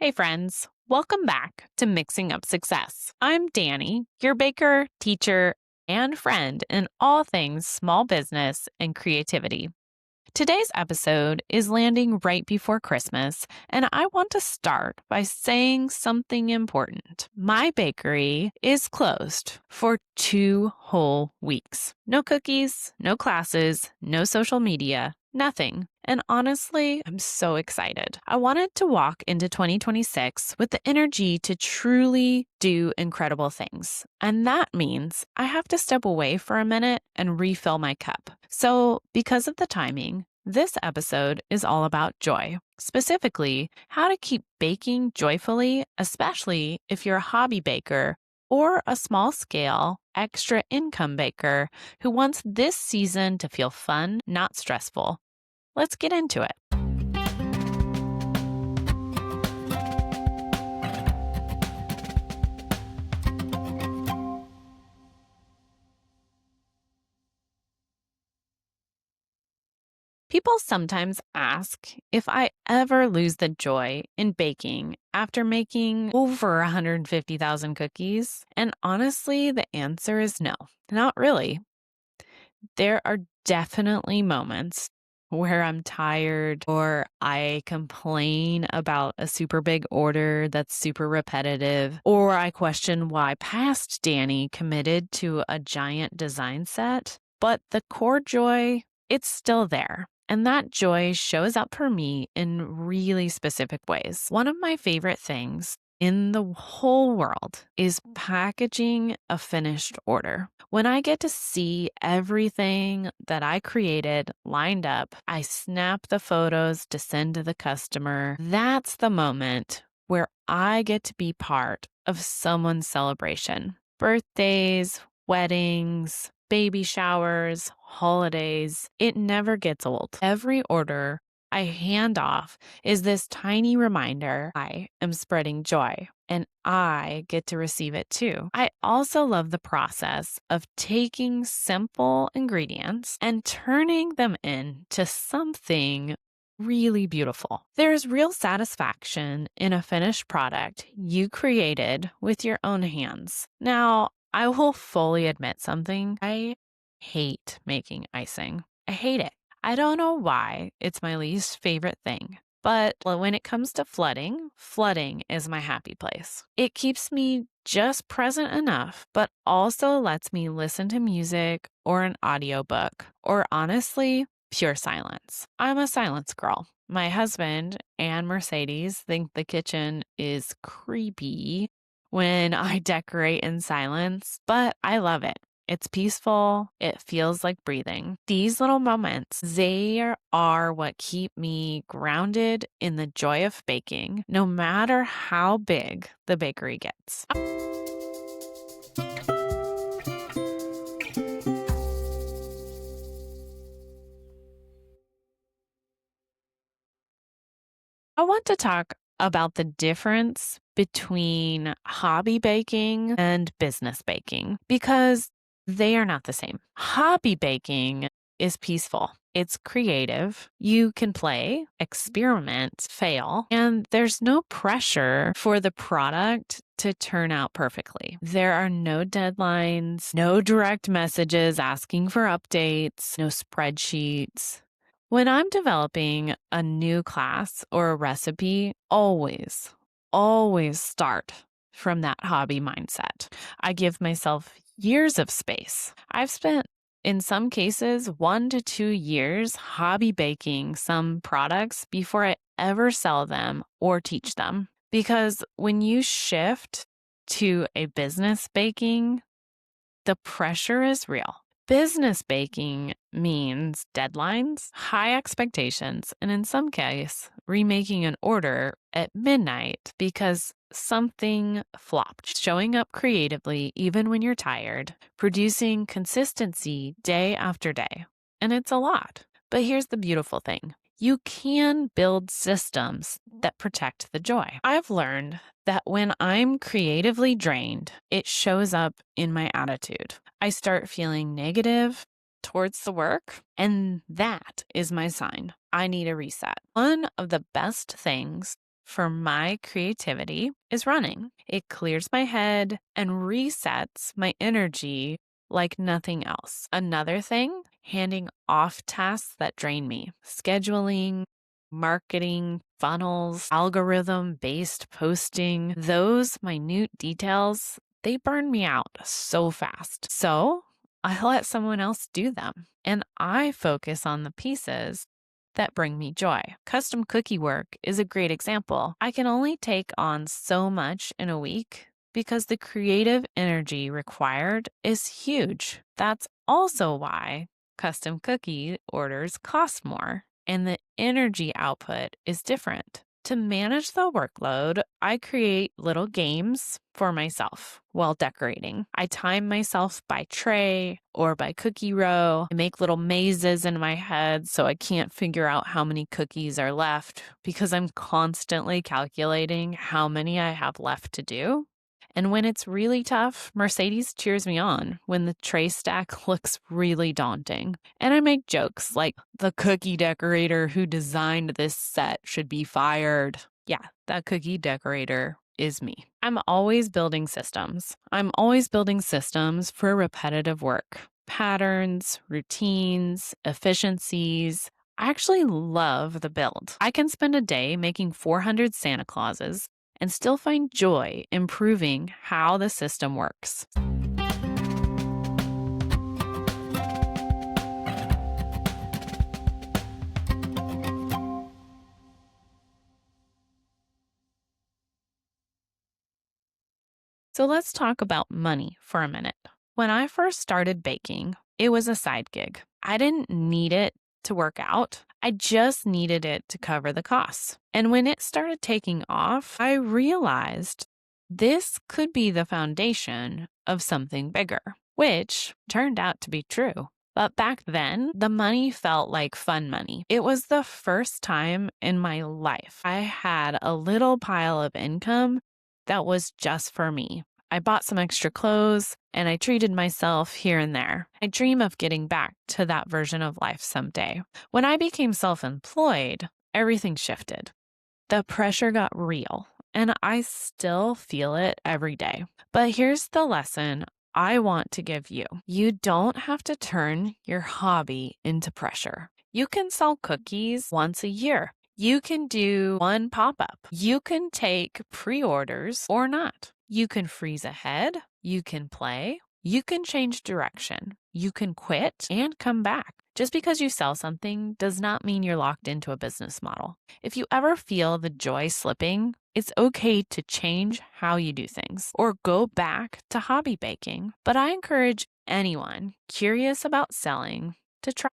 Hey, friends. Welcome back to Mixing Up Success. I'm Danny, your baker, teacher, and friend in all things small business and creativity. Today's episode is landing right before Christmas, and I want to start by saying something important. My bakery is closed for 2 whole weeks. No cookies, no classes, no social media, nothing. And honestly, I'm so excited. I wanted to walk into 2026 with the energy to truly do incredible things. And that means I have to step away for a minute and refill my cup. So, because of the timing, this episode is all about joy, specifically how to keep baking joyfully, especially if you're a hobby baker or a small scale, extra income baker who wants this season to feel fun, not stressful. Let's get into it. People sometimes ask if I ever lose the joy in baking after making over 150,000 cookies. And honestly, the answer is no, not really. There are definitely moments where I'm tired or I complain about a super big order that's super repetitive, or I question why past Danny committed to a giant design set. But the core joy, it's still there. And that joy shows up for me in really specific ways. One of my favorite things in the whole world is packaging a finished order. When I get to see everything that I created lined up, I snap the photos to send to the customer. That's the moment where I get to be part of someone's celebration. Birthdays, weddings, baby showers, holidays, it never gets old. Every order I hand off is this tiny reminder I am spreading joy and I get to receive it too. I also love the process of taking simple ingredients and turning them into something really beautiful. There's real satisfaction in a finished product you created with your own hands. Now, I will fully admit something. I hate making icing. I hate it. I don't know why it's my least favorite thing, but when it comes to flooding is my happy place. It keeps me just present enough, but also lets me listen to music or an audiobook, or honestly, pure silence. I'm a silence girl. My husband and Mercedes think the kitchen is creepy when I decorate in silence, but I love it. It's peaceful. It feels like breathing. These little moments, they are what keep me grounded in the joy of baking, no matter how big the bakery gets. I want to talk about the difference between hobby baking and business baking because they are not the same. Hobby baking is peaceful. It's creative. You can play, experiment, fail, and there's no pressure for the product to turn out perfectly. There are no deadlines, no direct messages asking for updates, no spreadsheets. When I'm developing a new class or a recipe, always start from that hobby mindset. I give myself years of space. I've spent, in some cases, 1 to 2 years hobby baking some products before I ever sell them or teach them. Because when you shift to a business baking, the pressure is real. Business baking means deadlines, high expectations, and in some case, remaking an order at midnight because something flopped. Showing up creatively even when you're tired, producing consistency day after day. And it's a lot. But here's the beautiful thing. You can build systems that protect the joy. I've learned that when I'm creatively drained, it shows up in my attitude. I start feeling negative towards the work, and that is my sign. I need a reset. One of the best things for my creativity is running. It clears my head and resets my energy like nothing else. Another thing, handing off tasks that drain me, scheduling, marketing, funnels, algorithm-based posting, those minute details, they burn me out so fast. So I let someone else do them, and I focus on the pieces that bring me joy. Custom cookie work is a great example. I can only take on so much in a week because the creative energy required is huge. That's also why custom cookie orders cost more and the energy output is different. To manage the workload, I create little games for myself while decorating. I time myself by tray or by cookie row. I make little mazes in my head so I can't figure out how many cookies are left because I'm constantly calculating how many I have left to do. And when it's really tough, Mercedes cheers me on when the tray stack looks really daunting. And I make jokes like, the cookie decorator who designed this set should be fired. Yeah, that cookie decorator is me. I'm always building systems. I'm always building systems for repetitive work, patterns, routines, efficiencies. I actually love the build. I can spend a day making 400 Santa Clauses and still find joy improving how the system works. So let's talk about money for a minute. When I first started baking, it was a side gig. I didn't need it to work out. I just needed it to cover the costs. And when it started taking off, I realized this could be the foundation of something bigger, which turned out to be true. But back then, the money felt like fun money. It was the first time in my life I had a little pile of income that was just for me. I bought some extra clothes and I treated myself here and there. I dream of getting back to that version of life someday. When I became self-employed, everything shifted. The pressure got real, and I still feel it every day. But here's the lesson I want to give you. You don't have to turn your hobby into pressure. You can sell cookies once a year. You can do one pop-up. You can take pre-orders or not. You can freeze ahead. You can play. You can change direction. You can quit and come back. Just because you sell something does not mean you're locked into a business model. If you ever feel the joy slipping, it's okay to change how you do things or go back to hobby baking. But I encourage anyone curious about selling to try.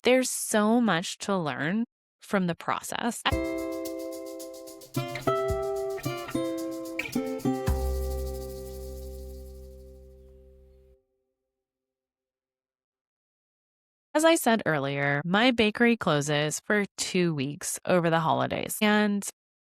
There's so much to learn from the process. As I said earlier, my bakery closes for 2 weeks over the holidays, and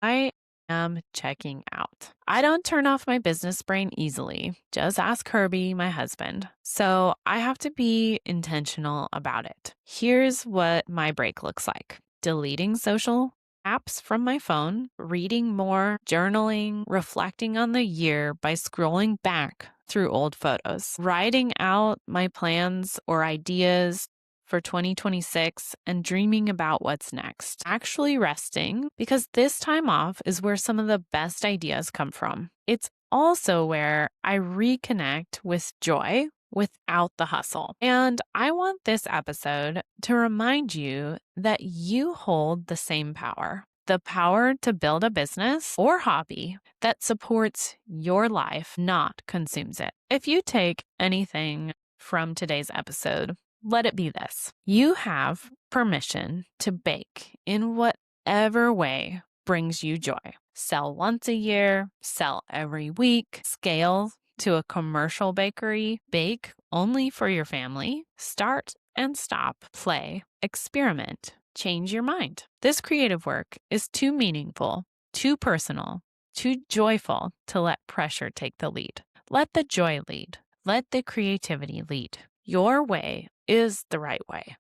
I am checking out. I don't turn off my business brain easily. Just ask Herbie, my husband. So I have to be intentional about it. Here's what my break looks like: deleting social apps from my phone, reading more, journaling, reflecting on the year by scrolling back through old photos, writing out my plans or ideas for 2026 and dreaming about what's next. Actually resting, because this time off is where some of the best ideas come from. It's also where I reconnect with joy without the hustle. And I want this episode to remind you that you hold the same power. The power to build a business or hobby that supports your life, not consumes it. If you take anything from today's episode, let it be this: you have permission to bake in whatever way brings you joy. Sell once a year, sell every week, scale to a commercial bakery, bake only for your family, start and stop, play, experiment, change your mind. This creative work is too meaningful, too personal, too joyful to let pressure take the lead. Let the joy lead. Let the creativity lead. Your way is the right way.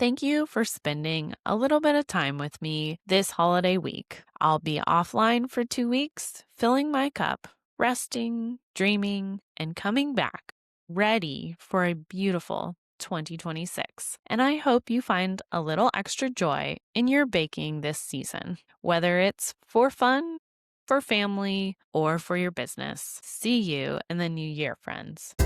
Thank you for spending a little bit of time with me this holiday week. I'll be offline for 2 weeks, filling my cup, resting, dreaming, and coming back, ready for a beautiful 2026. And I hope you find a little extra joy in your baking this season, whether it's for fun, for family, or for your business. See you in the new year, friends.